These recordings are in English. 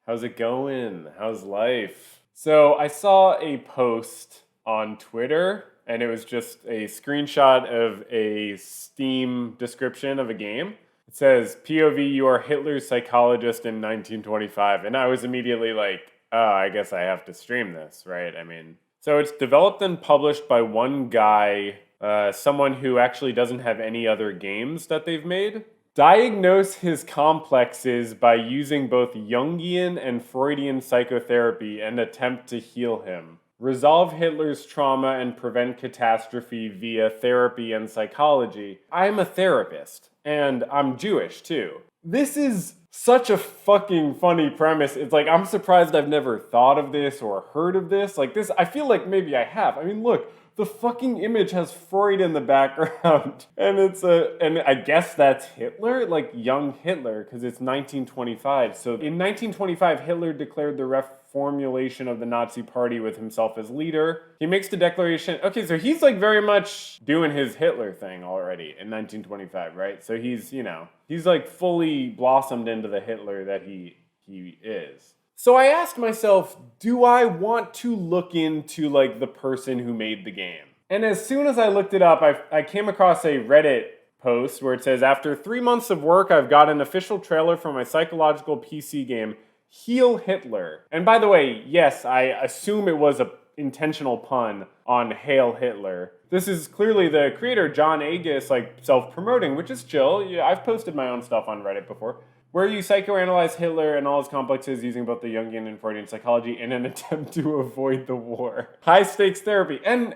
How's it going? How's life? So I saw a post on Twitter, and it was just a screenshot of a Steam description of a game. It says, POV, you are Hitler's psychologist in 1925. And I was immediately like, oh, I guess I have to stream this, right? I mean, so it's developed and published by one guy, someone who actually doesn't have any other games that they've made. Diagnose his complexes by using both Jungian and Freudian psychotherapy and attempt to heal him. Resolve Hitler's trauma and prevent catastrophe via therapy and psychology. I'm a therapist, and I'm Jewish too. This is such a fucking funny premise. It's like, I'm surprised I've never thought of this or heard of this. Like this, I feel like maybe I have. I mean, look. The fucking image has Freud in the background, and and I guess that's Hitler, like young Hitler, because it's 1925. So in 1925, Hitler declared the reformulation of the Nazi Party with himself as leader. He makes the declaration. Okay, so he's like very much doing his Hitler thing already in 1925, right? So he's like fully blossomed into the Hitler that he is. So I asked myself, do I want to look into like the person who made the game? And as soon as I looked it up, I came across a Reddit post where it says, after 3 months of work, I've got an official trailer for my psychological PC game, Heal Hitler. And by the way, yes, I assume it was an intentional pun on Hail Hitler. This is clearly the creator, John Agus, like self-promoting, which is chill. Yeah, I've posted my own stuff on Reddit before. Where you psychoanalyze Hitler and all his complexes using both the Jungian and Freudian psychology in an attempt to avoid the war. High stakes therapy. And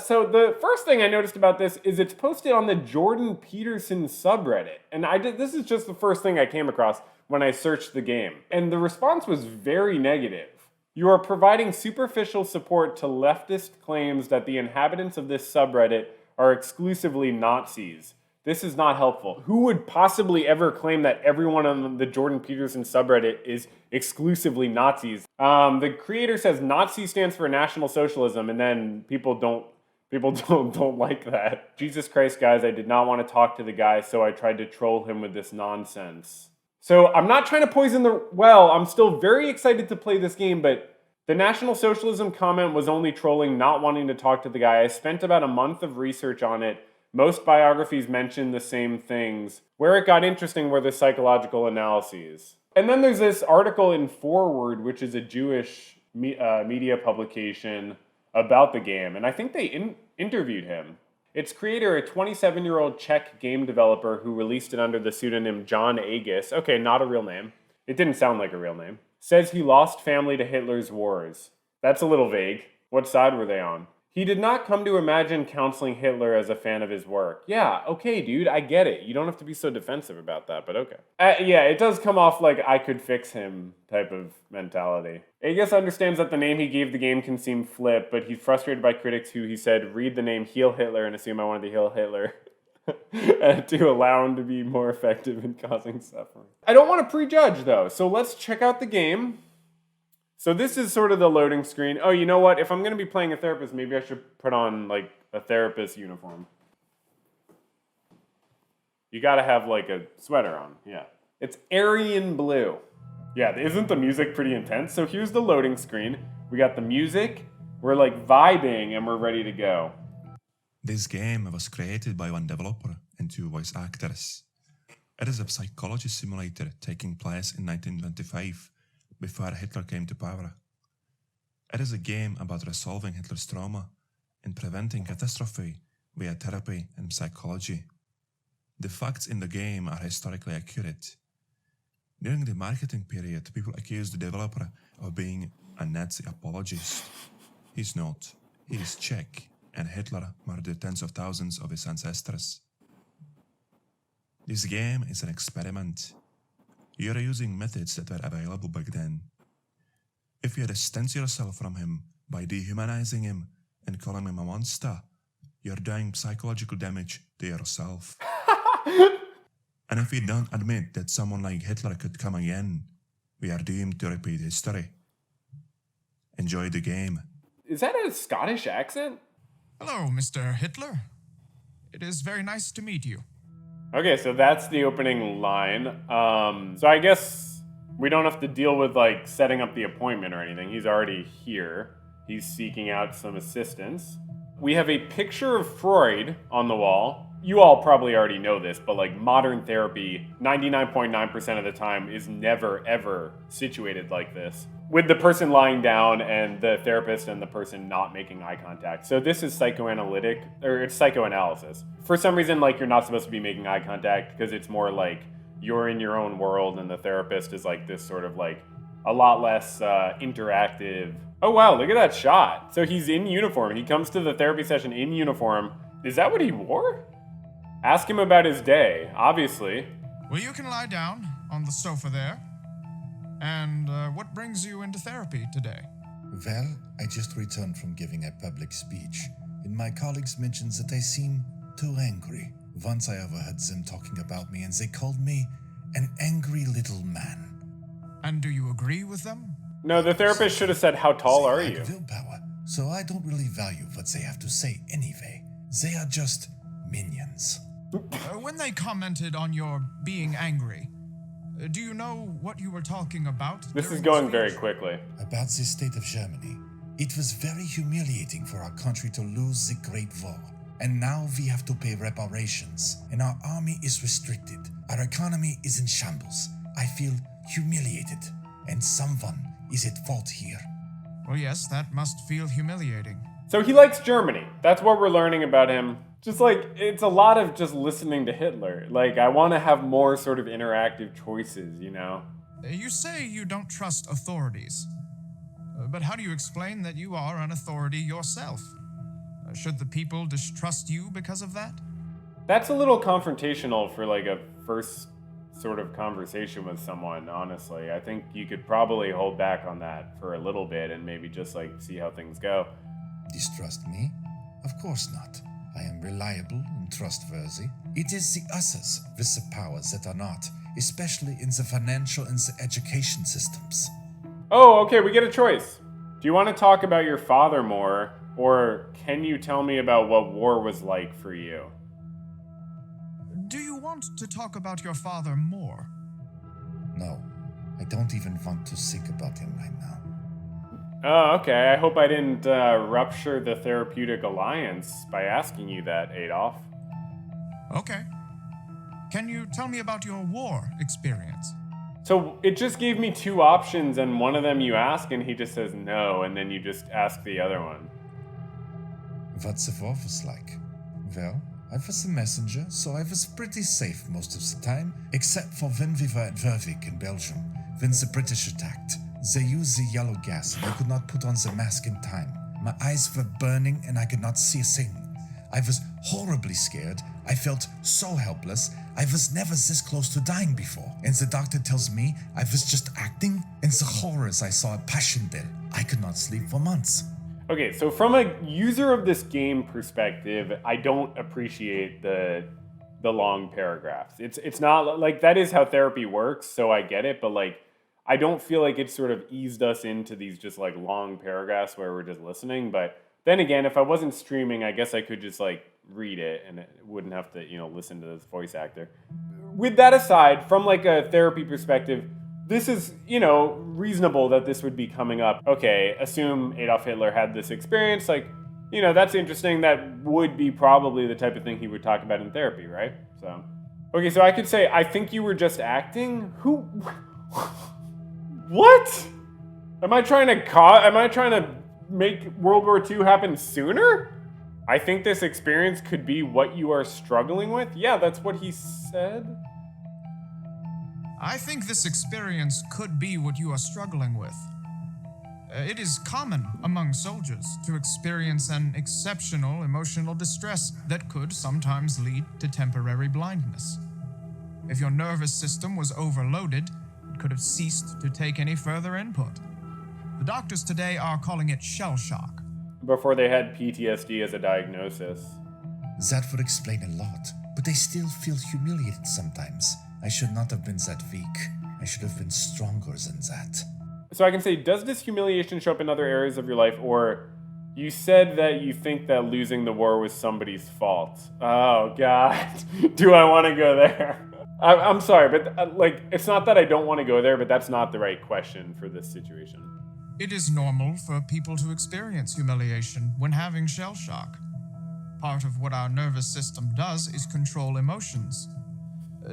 so the first thing I noticed about this is it's posted on the Jordan Peterson subreddit. And this is just the first thing I came across when I searched the game. And the response was very negative. You are providing superficial support to leftist claims that the inhabitants of this subreddit are exclusively Nazis. This is not helpful. Who would possibly ever claim that everyone on the Jordan Peterson subreddit is exclusively Nazis? The creator says Nazi stands for National Socialism, and then people don't like that. Jesus Christ, guys, I did not want to talk to the guy, so I tried to troll him with this nonsense. So I'm not trying to poison the well. I'm still very excited to play this game, but the National Socialism comment was only trolling, not wanting to talk to the guy. I spent about a month of research on it. Most biographies mention the same things. Where it got interesting were the psychological analyses. And then there's this article in Forward, which is a Jewish media publication about the game. And I think they interviewed him. Its creator, a 27-year-old Czech game developer who released it under the pseudonym John Agus. Okay, not a real name. It didn't sound like a real name. Says he lost family to Hitler's wars. That's a little vague. What side were they on? He did not come to imagine counseling Hitler as a fan of his work. Yeah, okay, dude, I get it. You don't have to be so defensive about that, but okay. Yeah, it does come off like I could fix him type of mentality. Agus understands that the name he gave the game can seem flip, but he's frustrated by critics who, he said, read the name Heal Hitler and assume I wanted to heal Hitler to allow him to be more effective in causing suffering. I don't want to prejudge, though, so let's check out the game. So this is sort of the loading screen. Oh, you know what? If I'm going to be playing a therapist, maybe I should put on, like, a therapist uniform. You gotta have, like, a sweater on, yeah. It's Aryan blue. Yeah, isn't the music pretty intense? So here's the loading screen. We got the music, we're, like, vibing, and we're ready to go. This game was created by one developer and 2 voice actors. It is a psychology simulator taking place in 1925. Before Hitler came to power. It is a game about resolving Hitler's trauma and preventing catastrophe via therapy and psychology. The facts in the game are historically accurate. During the marketing period, people accused the developer of being a Nazi apologist. He's not. He is Czech, and Hitler murdered tens of thousands of his ancestors. This game is an experiment. You're using methods that were available back then. If you distance yourself from him by dehumanizing him and calling him a monster, you're doing psychological damage to yourself. And if you don't admit that someone like Hitler could come again, we are doomed to repeat history. Enjoy the game. Is that a Scottish accent? Hello, Mr. Hitler. It is very nice to meet you. Okay, so that's the opening line. So I guess We don't have to deal with like setting up the appointment or anything. He's already here. He's seeking out some assistance. We have a picture of Freud on the wall. You all probably already know this, but like modern therapy, 99.9% of the time is never ever situated like this, with the person lying down and the therapist and the person not making eye contact. So this is psychoanalytic, or it's psychoanalysis. For some reason, like you're not supposed to be making eye contact because it's more like you're in your own world and the therapist is like this sort of like a lot less interactive. Oh wow, look at that shot. So he's in uniform. He comes to the therapy session in uniform. Is that what he wore? Ask him about his day, obviously. Well, you can lie down on the sofa there. And what brings you into therapy today? Well, I just returned from giving a public speech, and my colleagues mentioned that I seem too angry. Once I overheard them talking about me, and they called me an angry little man. And do you agree with them? No, the therapist should have said, how tall They are lack you? willpower, so I don't really value what they have to say anyway. They are just minions. When they commented on your being angry, do you know what you were talking about? This is during the going very speech? quickly. About the state of Germany, it was very humiliating for our country to lose the Great War. And now we have to pay reparations, and our army is restricted. Our economy is in shambles. I feel humiliated, and someone is at fault here. Well, yes, that must feel humiliating. So he likes Germany. That's what we're learning about him. Just like, it's a lot of just listening to Hitler. Like, I want to have more sort of interactive choices, you know? You say you don't trust authorities. But how do you explain that you are an authority yourself? Should the people distrust you because of that? That's a little confrontational for like a first sort of conversation with someone, honestly. I think you could probably hold back on that for a little bit and maybe just like see how things go. Distrust me? Of course not. I am reliable and trustworthy. It is the users with the powers that are not, especially in the financial and the education systems. Oh, okay, we get a choice. Do you want to talk about your father more, or can you tell me about what war was like for you? Do you want to talk about your father more? No, I don't even want to think about him right now. Oh, okay. I hope I didn't rupture the therapeutic alliance by asking you that, Adolf. Okay. Can you tell me about your war experience? So it just gave me two options, and one of them you ask, and he just says no, and then you just ask the other one. What's the war was like? Well, I was a messenger, so I was pretty safe most of the time, except for when we were at Wervik in Belgium, when the British attacked. They used the yellow gas, and I could not put on the mask in time. My eyes were burning, and I could not see a thing. I was horribly scared. I felt so helpless. I was never this close to dying before. And the doctor tells me I was just acting, and the horrors I saw at Passchendaele. I could not sleep for months. Okay, so from a user of this game perspective, I don't appreciate the long paragraphs. It's not like that is how therapy works, so I get it, but like I don't feel like it sort of eased us into these just like long paragraphs where we're just listening. But then again, if I wasn't streaming, I guess I could just like read it and it wouldn't have to, listen to this voice actor. With that aside, from like a therapy perspective, this is, reasonable that this would be coming up. Okay, assume Adolf Hitler had this experience, like, that's interesting. That would be probably the type of thing he would talk about in therapy, right? So, okay, so I could say, I think you were just acting? Who? What? Am I trying to make World War II happen sooner? I think this experience could be what you are struggling with? Yeah, that's what he said. I think this experience could be what you are struggling with. It is common among soldiers to experience an exceptional emotional distress that could sometimes lead to temporary blindness. If your nervous system was overloaded, it could have ceased to take any further input. The doctors today are calling it shell shock. Before they had PTSD as a diagnosis. That would explain a lot, but I still feel humiliated sometimes. I should not have been that weak. I should have been stronger than that. So I can say, does this humiliation show up in other areas of your life? Or you said that you think that losing the war was somebody's fault. Oh, God. Do I want to go there? I'm sorry, but like, it's not that I don't want to go there, but that's not the right question for this situation. It is normal for people to experience humiliation when having shell shock. Part of what our nervous system does is control emotions.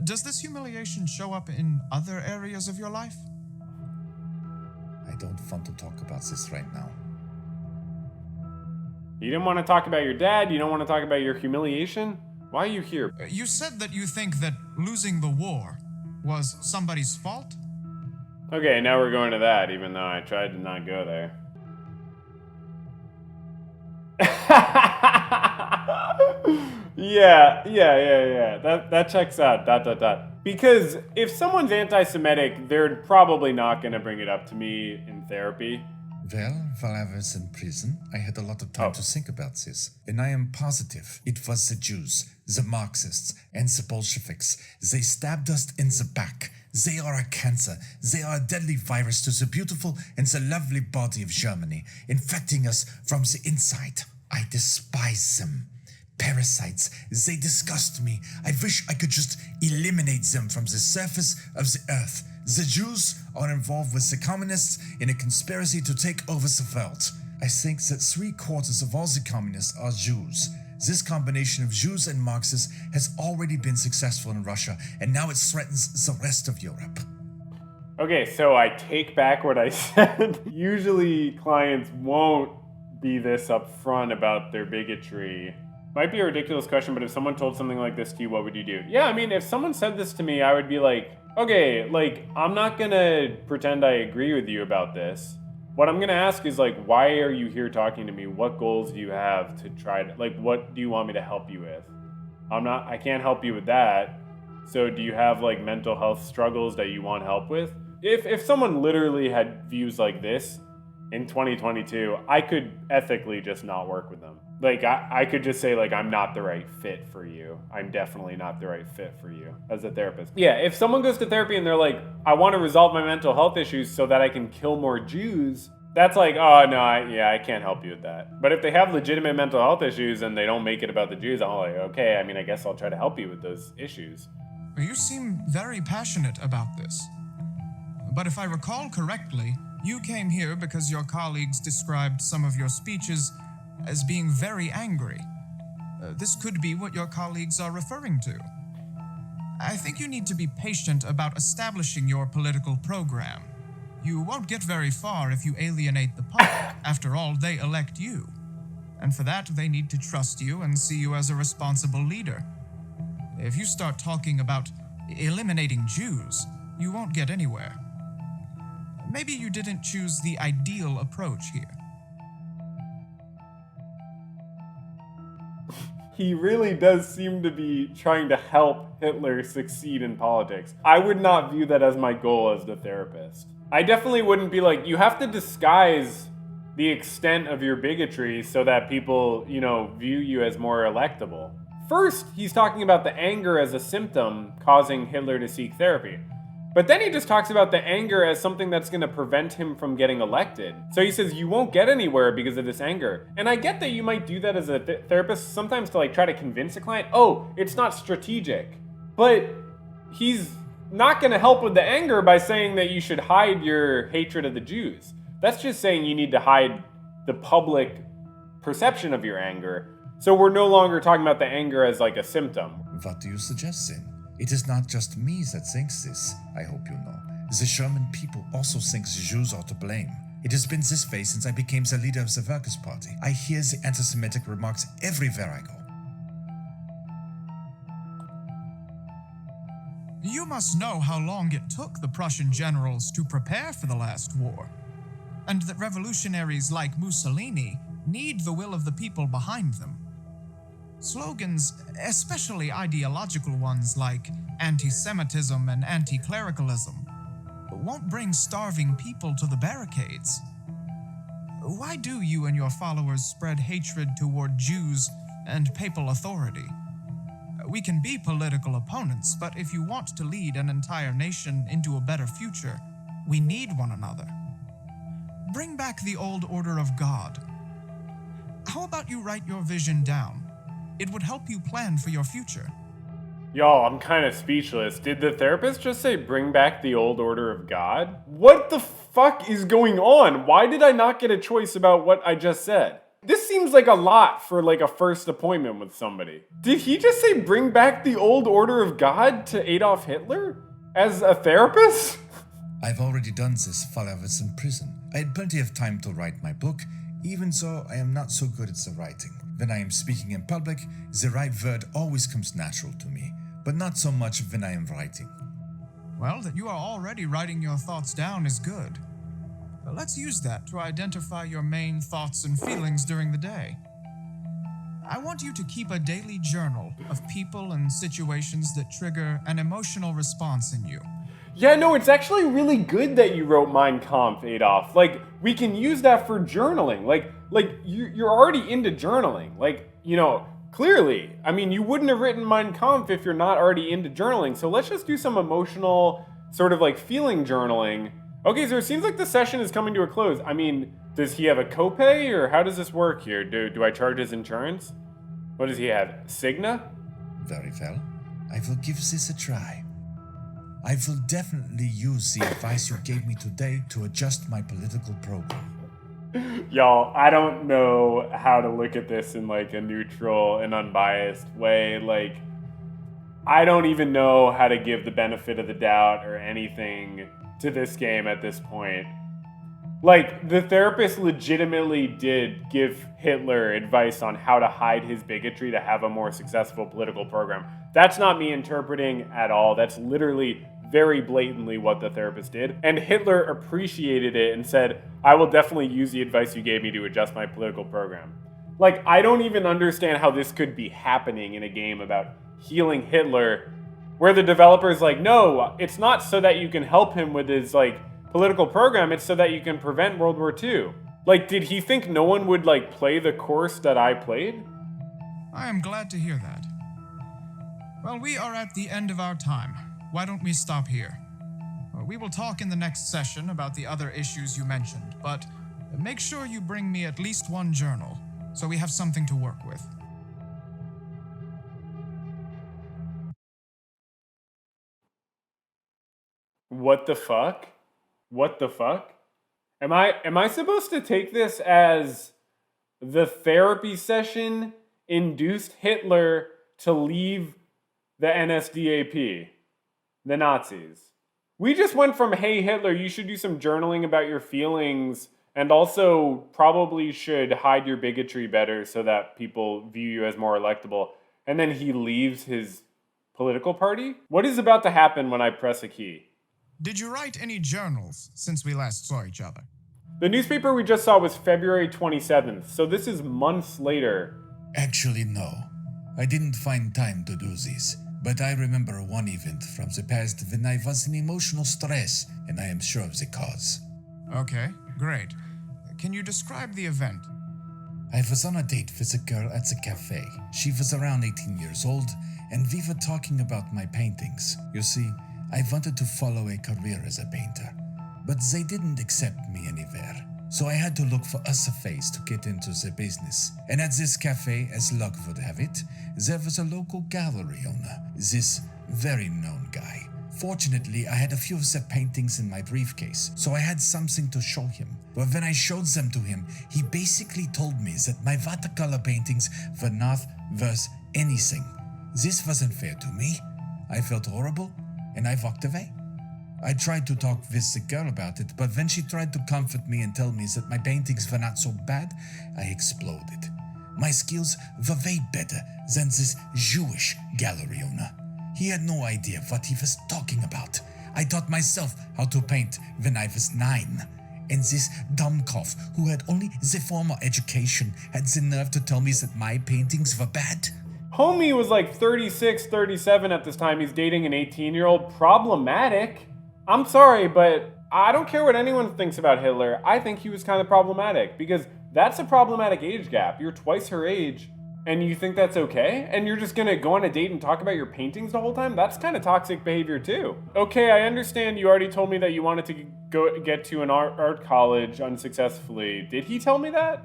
Does this humiliation show up in other areas of your life? I don't want to talk about this right now. You didn't want to talk about your dad? You don't want to talk about your humiliation? Why are you here? You said that you think that losing the war was somebody's fault? Okay, now we're going to that, even though I tried to not go there. Yeah. That checks out. Because if someone's anti-Semitic, they're probably not going to bring it up to me in therapy. Well, while I was in prison, I had a lot of time to think about this. And I am positive it was the Jews, the Marxists, and the Bolsheviks. They stabbed us in the back. They are a cancer. They are a deadly virus to the beautiful and the lovely body of Germany, infecting us from the inside. I despise them. Parasites, they disgust me. I wish I could just eliminate them from the surface of the earth. The Jews are involved with the communists in a conspiracy to take over the world. I think that 3/4 of all the communists are Jews. This combination of Jews and Marxists has already been successful in Russia, and now it threatens the rest of Europe. Okay, so I take back what I said. Usually clients won't be this upfront about their bigotry. Might be a ridiculous question, but if someone told something like this to you, what would you do? Yeah, I mean, if someone said this to me, I would be like, okay, like, I'm not gonna pretend I agree with you about this. What I'm gonna ask is, like, why are you here talking to me? What goals do you have to try to, like, what do you want me to help you with? I can't help you with that. So do you have, like, mental health struggles that you want help with? If someone literally had views like this in 2022, I could ethically just not work with them. Like, I could just say, like, I'm not the right fit for you. I'm definitely not the right fit for you as a therapist. Yeah, if someone goes to therapy and they're like, I want to resolve my mental health issues so that I can kill more Jews, that's like, oh, no, I can't help you with that. But if they have legitimate mental health issues and they don't make it about the Jews, I'm like, okay, I mean, I guess I'll try to help you with those issues. You seem very passionate about this. But if I recall correctly, you came here because your colleagues described some of your speeches as being very angry. This could be what your colleagues are referring to. I think you need to be patient about establishing your political program. You won't get very far if you alienate the public. After all, they elect you. And for that, they need to trust you and see you as a responsible leader. If you start talking about eliminating Jews, you won't get anywhere. Maybe you didn't choose the ideal approach here. He really does seem to be trying to help Hitler succeed in politics. I would not view that as my goal as the therapist. I definitely wouldn't be like, you have to disguise the extent of your bigotry so that people, view you as more electable. First, he's talking about the anger as a symptom causing Hitler to seek therapy. But then he just talks about the anger as something that's going to prevent him from getting elected. So he says you won't get anywhere because of this anger. And I get that you might do that as a therapist sometimes to like try to convince a client, oh, it's not strategic. But he's not going to help with the anger by saying that you should hide your hatred of the Jews. That's just saying you need to hide the public perception of your anger. So we're no longer talking about the anger as like a symptom. What do you suggest then? It is not just me that thinks this, I hope you know. The German people also think the Jews are to blame. It has been this way since I became the leader of the Workers' Party. I hear the anti-Semitic remarks everywhere I go. You must know how long it took the Prussian generals to prepare for the last war, and that revolutionaries like Mussolini need the will of the people behind them. Slogans, especially ideological ones like anti-Semitism and anti-clericalism, won't bring starving people to the barricades. Why do you and your followers spread hatred toward Jews and papal authority? We can be political opponents, but if you want to lead an entire nation into a better future, we need one another. Bring back the old order of God. How about you write your vision down? It would help you plan for your future. Y'all, I'm kind of speechless. Did the therapist just say bring back the old order of God? What the fuck is going on? Why did I not get a choice about what I just said? This seems like a lot for like a first appointment with somebody. Did he just say bring back the old order of God to Adolf Hitler? As a therapist? I've already done this while I was in prison. I had plenty of time to write my book, even though I am not so good at the writing. When I am speaking in public, the right word always comes natural to me, but not so much when I am writing. Well, that you are already writing your thoughts down is good. Let's use that to identify your main thoughts and feelings during the day. I want you to keep a daily journal of people and situations that trigger an emotional response in you. Yeah, no, it's actually really good that you wrote Mein Kampf, Adolf. Like, we can use that for journaling. Like you're already into journaling. Like, you know, clearly. I mean, you wouldn't have written Mein Kampf if you're not already into journaling. So let's just do some emotional, sort of like feeling journaling. Okay, so it seems like the session is coming to a close. I mean, does he have a copay, or how does this work here? Do I charge his insurance? What does he have? Cigna? Very well. I will give this a try. I will definitely use the advice you gave me today to adjust my political program. Y'all, I don't know how to look at this in like a neutral and unbiased way. Like, I don't even know how to give the benefit of the doubt or anything to this game at this point. Like, the therapist legitimately did give Hitler advice on how to hide his bigotry to have a more successful political program. That's not me interpreting at all. That's literally very blatantly what the therapist did. And Hitler appreciated it and said, I will definitely use the advice you gave me to adjust my political program. Like, I don't even understand how this could be happening in a game about healing Hitler, where the developer's like, no, it's not so that you can help him with his, like, political program, it's so that you can prevent World War II. Like, did he think no one would, like, play the course that I played? I am glad to hear that. Well, we are at the end of our time. Why don't we stop here? We will talk in the next session about the other issues you mentioned, but make sure you bring me at least one journal, so we have something to work with. What the fuck? What the fuck? Am I supposed to take this as the therapy session induced Hitler to leave the NSDAP, the Nazis? We just went from, hey Hitler, you should do some journaling about your feelings and also probably should hide your bigotry better so that people view you as more electable. And then he leaves his political party? What is about to happen when I press a key? Did you write any journals since we last saw each other? The newspaper we just saw was February 27th, so this is months later. Actually, no. I didn't find time to do this, but I remember one event from the past when I was in emotional stress, and I am sure of the cause. Okay, great. Can you describe the event? I was on a date with a girl at the cafe. She was around 18 years old, and we were talking about my paintings. You see, I wanted to follow a career as a painter, but they didn't accept me anywhere. So I had to look for other ways to get into the business. And at this cafe, as luck would have it, there was a local gallery owner, this very known guy. Fortunately, I had a few of the paintings in my briefcase, so I had something to show him. But when I showed them to him, he basically told me that my watercolor paintings were not worth anything. This wasn't fair to me. I felt horrible, and I walked away. I tried to talk with the girl about it, but when she tried to comfort me and tell me that my paintings were not so bad, I exploded. My skills were way better than this Jewish gallery owner. He had no idea what he was talking about. I taught myself how to paint when I was 9. And this dumbcough, who had only the formal education, had the nerve to tell me that my paintings were bad? Homie was like 36, 37 at this time. He's dating an 18-year-old. Problematic. I'm sorry, but I don't care what anyone thinks about Hitler. I think he was kind of problematic because that's a problematic age gap. You're twice her age and you think that's okay? And you're just gonna go on a date and talk about your paintings the whole time? That's kind of toxic behavior too. Okay, I understand you already told me that you wanted to get to an art college unsuccessfully. Did he tell me that?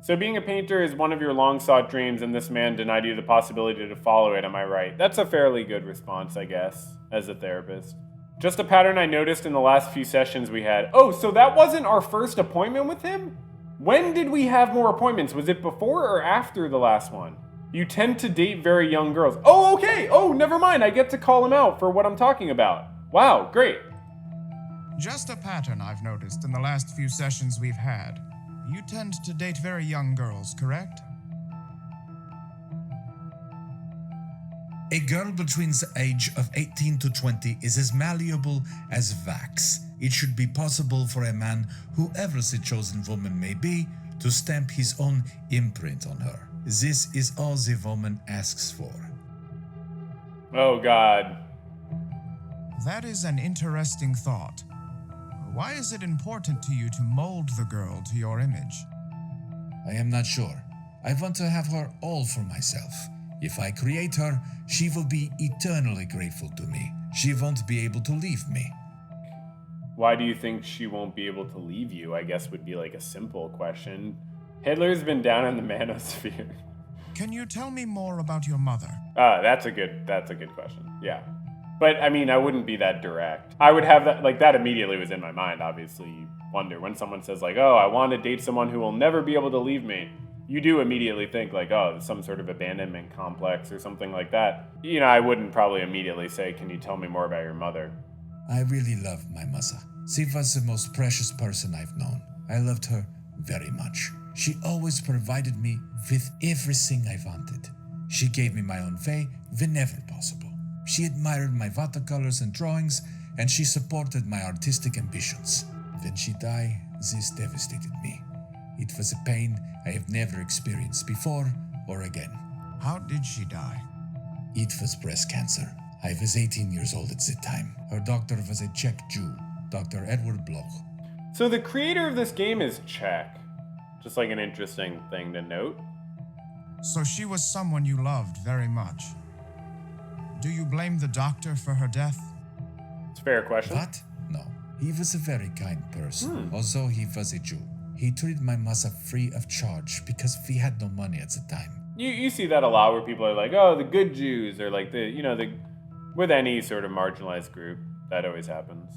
So being a painter is one of your long-sought dreams, and this man denied you the possibility to follow it, am I right? That's a fairly good response, I guess, as a therapist. Just a pattern I noticed in the last few sessions we had. Oh, so that wasn't our first appointment with him? When did we have more appointments? Was it before or after the last one? You tend to date very young girls. Oh, okay. Oh, never mind. I get to call him out for what I'm talking about. Wow, great. Just a pattern I've noticed in the last few sessions we've had. You tend to date very young girls, correct? A girl between the age of 18 to 20 is as malleable as wax. It should be possible for a man, whoever the chosen woman may be, to stamp his own imprint on her. This is all the woman asks for. Oh, God. That is an interesting thought. Why is it important to you to mold the girl to your image? I am not sure. I want to have her all for myself. If I create her, she will be eternally grateful to me. She won't be able to leave me. Why do you think she won't be able to leave you? I guess would be like a simple question. Hitler's been down in the manosphere. Can you tell me more about your mother? That's a good question. Yeah. But I mean, I wouldn't be that direct. I would have that, like, that immediately was in my mind. Obviously, you wonder when someone says like, oh, I want to date someone who will never be able to leave me. You do immediately think like, oh, some sort of abandonment complex or something like that. You know, I wouldn't probably immediately say, can you tell me more about your mother? I really love my mother. She was the most precious person I've known. I loved her very much. She always provided me with everything I wanted. She gave me my own way whenever possible. She admired my watercolors and drawings, and she supported my artistic ambitions. When she died, this devastated me. It was a pain I have never experienced before or again. How did she die? It was breast cancer. I was 18 years old at the time. Her doctor was a Czech Jew, Dr. Edward Bloch. So the creator of this game is Czech. Just like an interesting thing to note. So she was someone you loved very much. Do you blame the doctor for her death? It's a fair question. What? No. He was a very kind person, although he was a Jew. He treated my mother free of charge because we had no money at the time. You see that a lot where people are like, oh, the good Jews, or like with any sort of marginalized group, that always happens.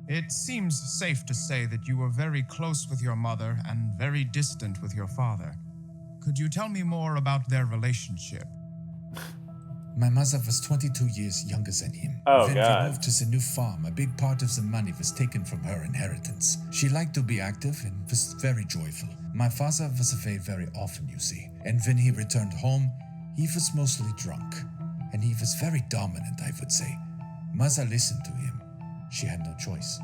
It seems safe to say that you were very close with your mother and very distant with your father. Could you tell me more about their relationship? My mother was 22 years younger than him. Oh, when God. we moved to the new farm, a big part of the money was taken from her inheritance. She liked to be active and was very joyful. My father was away very often, you see. And when he returned home, he was mostly drunk. And he was very dominant, I would say. Mother listened to him. She had no choice.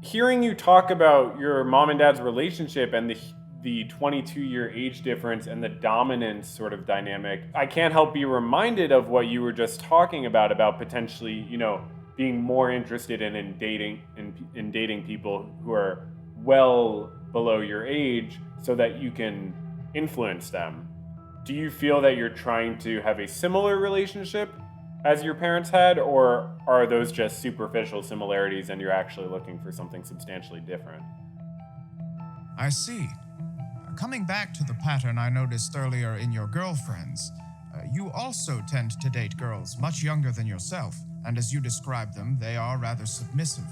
Hearing you talk about your mom and dad's relationship and the 22-year age difference and the dominance sort of dynamic, I can't help be reminded of what you were just talking about potentially, being more interested in dating people who are well below your age so that you can influence them. Do you feel that you're trying to have a similar relationship as your parents had, or are those just superficial similarities and you're actually looking for something substantially different? I see. Coming back to the pattern I noticed earlier in your girlfriends, you also tend to date girls much younger than yourself, and as you describe them, they are rather submissive.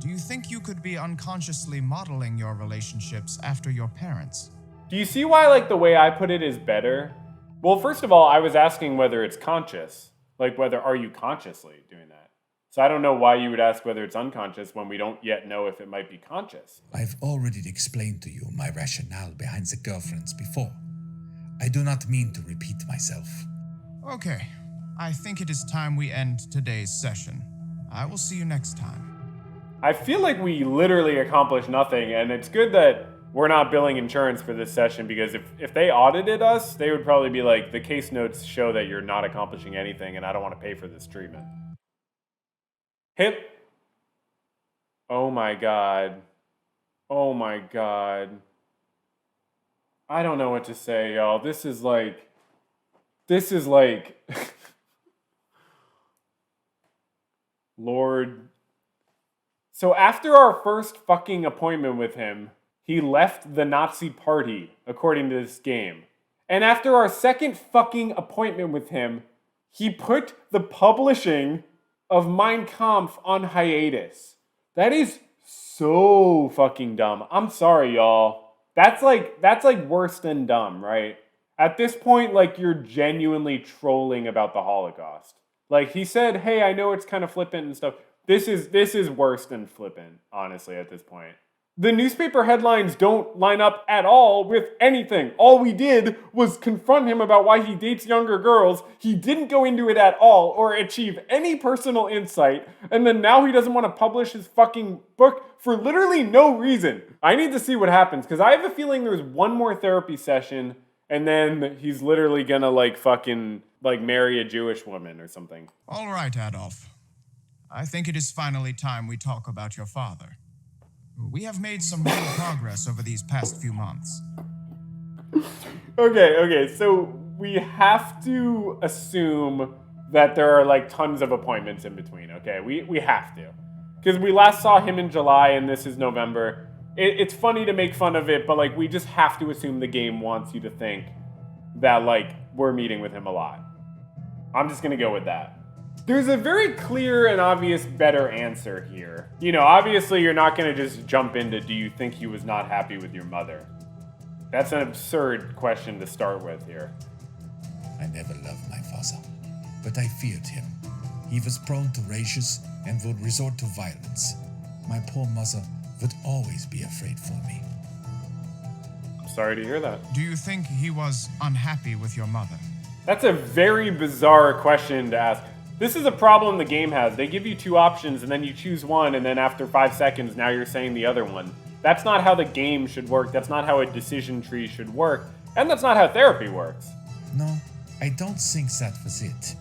Do you think you could be unconsciously modeling your relationships after your parents? Do you see why, the way I put it is better? Well, first of all, I was asking whether it's conscious. Whether are you consciously doing that? So I don't know why you would ask whether it's unconscious when we don't yet know if it might be conscious. I've already explained to you my rationale behind the girlfriends before. I do not mean to repeat myself. Okay, I think it is time we end today's session. I will see you next time. I feel like we literally accomplished nothing, and it's good that we're not billing insurance for this session, because if they audited us, they would probably be like, the case notes show that you're not accomplishing anything, and I don't want to pay for this treatment. Oh my God. Oh my God. I don't know what to say, y'all. This is like Lord. So after our first fucking appointment with him, He left the Nazi party, according to this game. And after our second fucking appointment with him, he put the publishing of Mein Kampf on hiatus. That is so fucking dumb. I'm sorry, y'all. That's like worse than dumb, right? At this point, like, you're genuinely trolling about the Holocaust. Like, he said, hey, I know it's kind of flippant and stuff. This is worse than flippant, honestly, at this point. The newspaper headlines don't line up at all with anything. All we did was confront him about why he dates younger girls. He didn't go into it at all or achieve any personal insight. And then now he doesn't want to publish his fucking book for literally no reason. I need to see what happens because I have a feeling there's one more therapy session and then he's literally gonna fucking marry a Jewish woman or something. All right, Adolf. I think it is finally time we talk about your father. We have made some real progress over these past few months. Okay, so we have to assume that there are tons of appointments in between, okay? We have to. Because we last saw him in July and this is November. It's funny to make fun of it, but we just have to assume the game wants you to think that we're meeting with him a lot. I'm just gonna go with that. There's a very clear and obvious better answer here. Obviously you're not gonna just jump into, do you think he was not happy with your mother? That's an absurd question to start with here. I never loved my father, but I feared him. He was prone to rages and would resort to violence. My poor mother would always be afraid for me. I'm sorry to hear that. Do you think he was unhappy with your mother? That's a very bizarre question to ask. This is a problem the game has. They give you two options and then you choose one and then after 5 seconds now you're saying the other one. That's not how the game should work. That's not how a decision tree should work. And that's not how therapy works. No, I don't think that was it.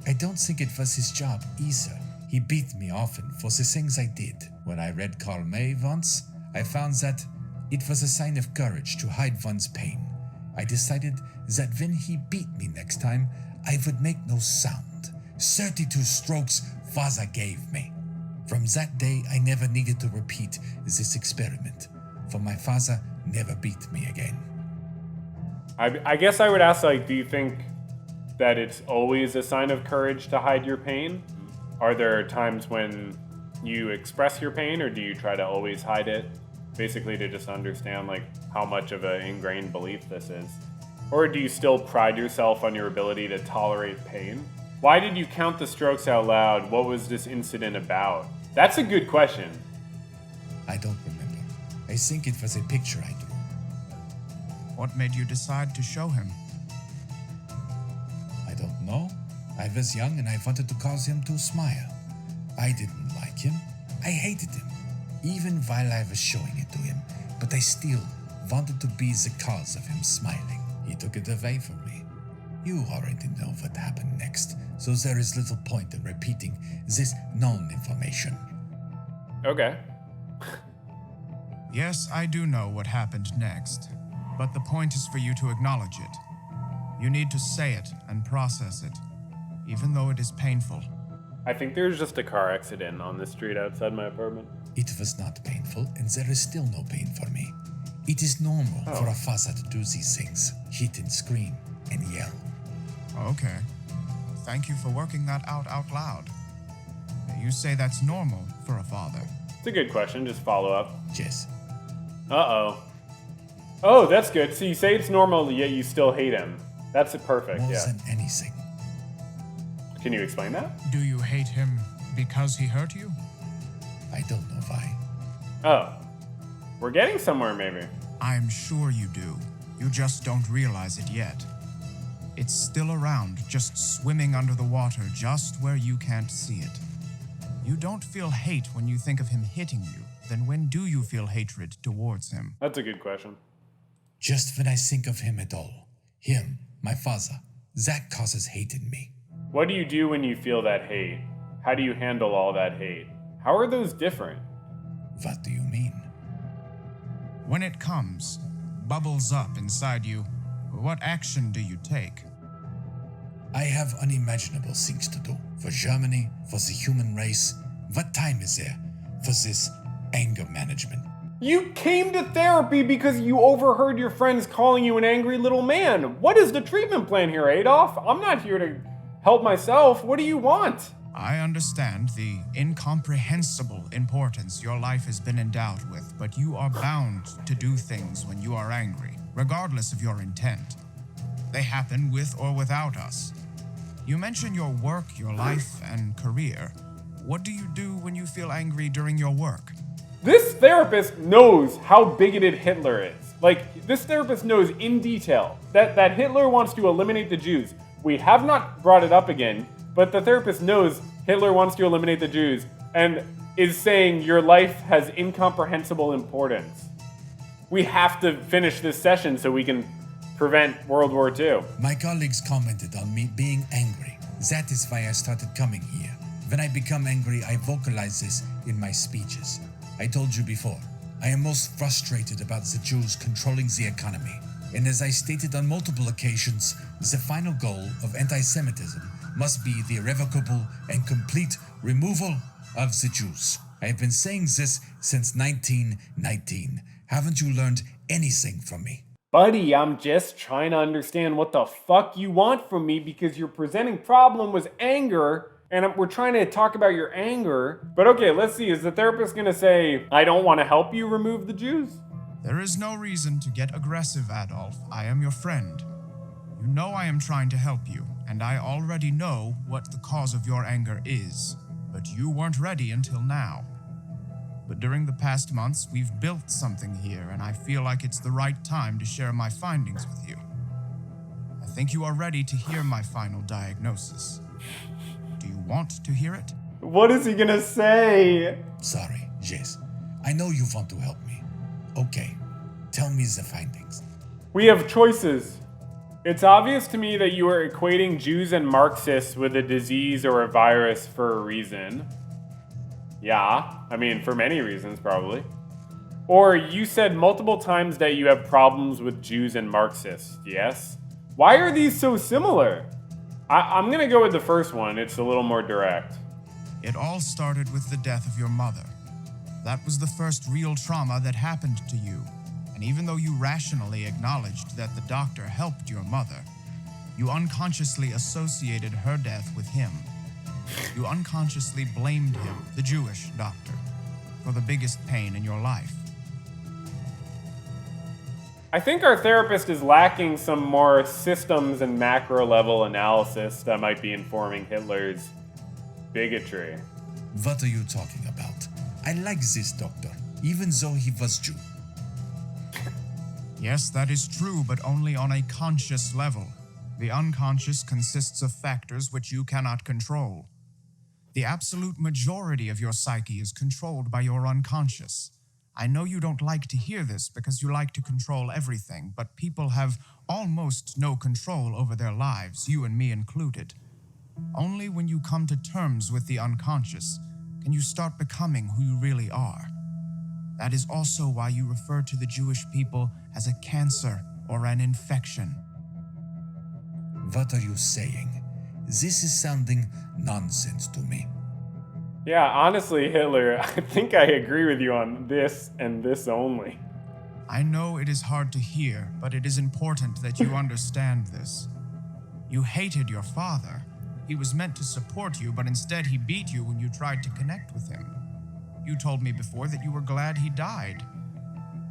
I don't think it was his job either. He beat me often for the things I did. When I read Karl May once, I found that it was a sign of courage to hide one's pain. I decided that when he beat me next time, I would make no sound. 32 strokes father gave me. From that day, I never needed to repeat this experiment, for my father never beat me again. I guess I would ask, do you think that it's always a sign of courage to hide your pain? Are there times when you express your pain, or do you try to always hide it? Basically to just understand, how much of an ingrained belief this is. Or do you still pride yourself on your ability to tolerate pain? Why did you count the strokes out loud? What was this incident about? That's a good question. I don't remember. I think it was a picture I drew. What made you decide to show him? I don't know. I was young and I wanted to cause him to smile. I didn't like him. I hated him, even while I was showing it to him. But I still wanted to be the cause of him smiling. He took it away from me. You already know what happened next, so there is little point in repeating this known information. Okay. Yes, I do know what happened next, but the point is for you to acknowledge it. You need to say it and process it, even though it is painful. I think there's just a car accident on the street outside my apartment. It was not painful, and there is still no pain for me. It is normal for a father to do these things, hit and scream and yell. Okay. Thank you for working that out loud. You say that's normal for a father. It's a good question, just follow up. Yes. Uh-oh. Oh, that's good. So you say it's normal, yet you still hate him. That's perfect, More yeah. than anything. Can you explain that? Do you hate him because he hurt you? I don't know why. Oh. We're getting somewhere, maybe. I'm sure you do. You just don't realize it yet. It's still around, just swimming under the water, just where you can't see it. You don't feel hate when you think of him hitting you. Then when do you feel hatred towards him? That's a good question. Just when I think of him at all. Him, my father, that causes hate in me. What do you do when you feel that hate? How do you handle all that hate? How are those different? What do you mean? When it comes, bubbles up inside you, what action do you take? I have unimaginable things to do. For Germany, for the human race. What time is there for this anger management? You came to therapy because you overheard your friends calling you an angry little man. What is the treatment plan here, Adolf? I'm not here to help myself. What do you want? I understand the incomprehensible importance your life has been endowed with, but you are bound to do things when you are angry, regardless of your intent. They happen with or without us. You mention your work, your life, and career. What do you do when you feel angry during your work? This therapist knows how bigoted Hitler is. Like, this therapist knows in detail that Hitler wants to eliminate the Jews. We have not brought it up again, but the therapist knows Hitler wants to eliminate the Jews and is saying your life has incomprehensible importance. We have to finish this session so we can prevent World War II. My colleagues commented on me being angry. That is why I started coming here. When I become angry, I vocalize this in my speeches. I told you before, I am most frustrated about the Jews controlling the economy. And as I stated on multiple occasions, the final goal of anti-Semitism must be the irrevocable and complete removal of the Jews. I have been saying this since 1919. Haven't you learned anything from me? Buddy, I'm just trying to understand what the fuck you want from me because your presenting problem was anger, and we're trying to talk about your anger. But okay, let's see, is the therapist gonna say, I don't want to help you remove the Jews? There is no reason to get aggressive, Adolf. I am your friend. You know I am trying to help you, and I already know what the cause of your anger is. But you weren't ready until now. But during the past months, we've built something here, and I feel like it's the right time to share my findings with you. I think you are ready to hear my final diagnosis. Do you want to hear it? What is he gonna say? Sorry, Jess. I know you want to help me. Okay, tell me the findings. We have choices. It's obvious to me that you are equating Jews and Marxists with a disease or a virus for a reason. Yeah, I mean, for many reasons, probably. Or you said multiple times that you have problems with Jews and Marxists, yes? Why are these so similar? I'm gonna go with the first one. It's a little more direct. It all started with the death of your mother. That was the first real trauma that happened to you. And even though you rationally acknowledged that the doctor helped your mother, you unconsciously associated her death with him. You unconsciously blamed him, the Jewish doctor, for the biggest pain in your life. I think our therapist is lacking some more systems and macro level analysis that might be informing Hitler's bigotry. What are you talking about? I like this doctor, even though he was Jew. Yes, that is true, but only on a conscious level. The unconscious consists of factors which you cannot control. The absolute majority of your psyche is controlled by your unconscious. I know you don't like to hear this because you like to control everything, but people have almost no control over their lives, you and me included. Only when you come to terms with the unconscious can you start becoming who you really are. That is also why you refer to the Jewish people as a cancer or an infection. What are you saying? This is sounding nonsense to me. Yeah, honestly, Hitler, I think I agree with you on this and this only. I know it is hard to hear, but it is important that you understand this. You hated your father. He was meant to support you, but instead he beat you when you tried to connect with him. You told me before that you were glad he died.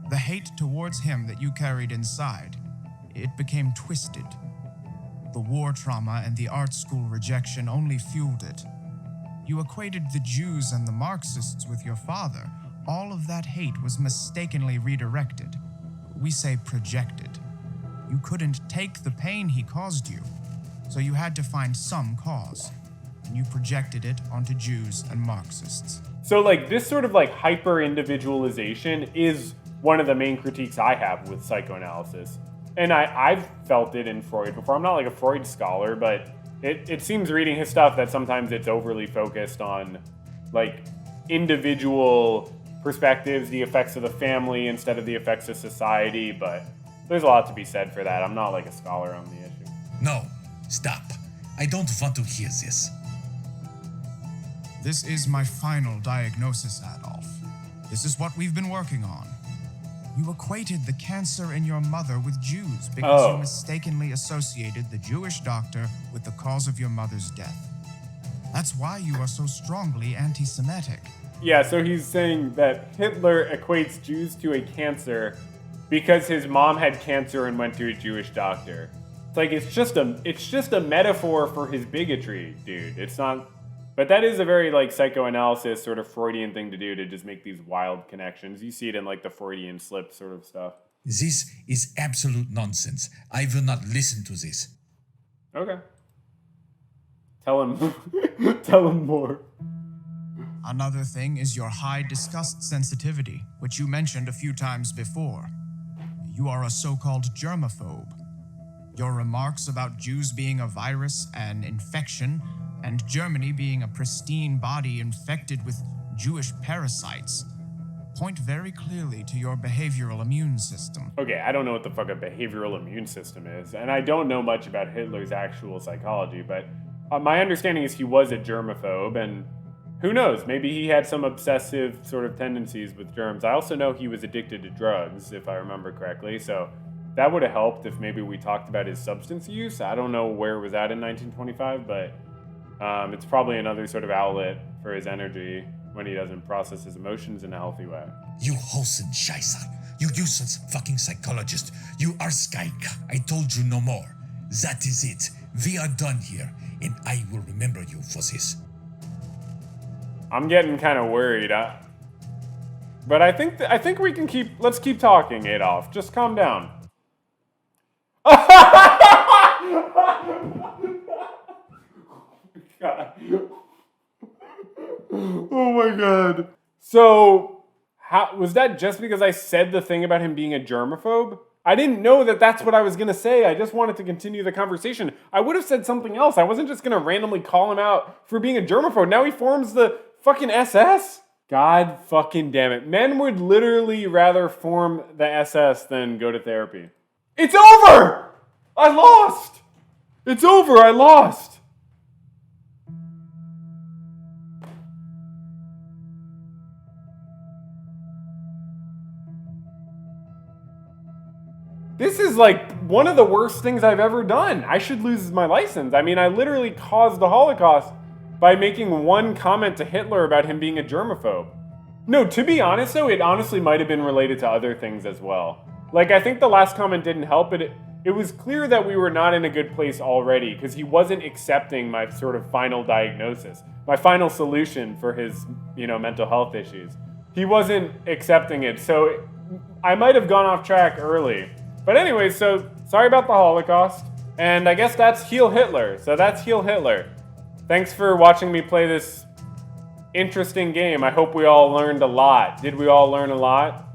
The hate towards him that you carried inside, it became twisted. The war trauma and the art school rejection only fueled it. You equated the Jews and the Marxists with your father. All of that hate was mistakenly redirected. We say projected. You couldn't take the pain he caused you, so you had to find some cause, and you projected it onto Jews and Marxists. So like this sort of like hyper-individualization is one of the main critiques I have with psychoanalysis. And I've felt it in Freud before. I'm not like a Freud scholar, but it seems reading his stuff that sometimes it's overly focused on like individual perspectives, the effects of the family instead of the effects of society, but there's a lot to be said for that. I'm not like a scholar on the issue. No, stop. I don't want to hear this. This is my final diagnosis, Adolf. This is what we've been working on. You equated the cancer in your mother with Jews because Oh. you mistakenly associated the Jewish doctor with the cause of your mother's death. That's why you are so strongly anti-Semitic. Yeah, so he's saying that Hitler equates Jews to a cancer because his mom had cancer and went to a Jewish doctor. It's like it's just a metaphor for his bigotry, dude. It's not. But that is a very like psychoanalysis sort of Freudian thing to do, to just make these wild connections. You see it in like the Freudian slip sort of stuff. This is absolute nonsense. I will not listen to this. Okay. Tell him tell him more. Another thing is your high disgust sensitivity, which you mentioned a few times before. You are a so-called germaphobe. Your remarks about Jews being a virus, an infection, and Germany being a pristine body infected with Jewish parasites point very clearly to your behavioral immune system. Okay, I don't know what the fuck a behavioral immune system is, and I don't know much about Hitler's actual psychology, but my understanding is he was a germaphobe, and who knows, maybe he had some obsessive sort of tendencies with germs. I also know he was addicted to drugs, if I remember correctly, so that would have helped if maybe we talked about his substance use. I don't know where it was at in 1925, but it's probably another sort of outlet for his energy when he doesn't process his emotions in a healthy way. You Hosen Scheisser. You useless fucking psychologist. You Arskaik. I told you no more. That is it. We are done here, and I will remember you for this. I'm getting kind of worried. But I think we can let's keep talking, Adolf. Just calm down. God. Oh my god. So, was that just because I said the thing about him being a germaphobe? I didn't know that that's what I was going to say. I just wanted to continue the conversation. I would have said something else. I wasn't just going to randomly call him out for being a germaphobe. Now he forms the fucking SS? God fucking damn it. Men would literally rather form the SS than go to therapy. It's over! I lost! It's over, I lost! This is like one of the worst things I've ever done. I should lose my license. I mean, I literally caused the Holocaust by making one comment to Hitler about him being a germaphobe. No, to be honest though, it honestly might have been related to other things as well. Like, I think the last comment didn't help, but it was clear that we were not in a good place already because he wasn't accepting my sort of final diagnosis, my final solution for his, mental health issues. He wasn't accepting it, so I might have gone off track early. But anyway, so sorry about the Holocaust, and I guess that's Heal Hitler. So that's Heal Hitler. Thanks for watching me play this interesting game. I hope we all learned a lot. Did we all learn a lot?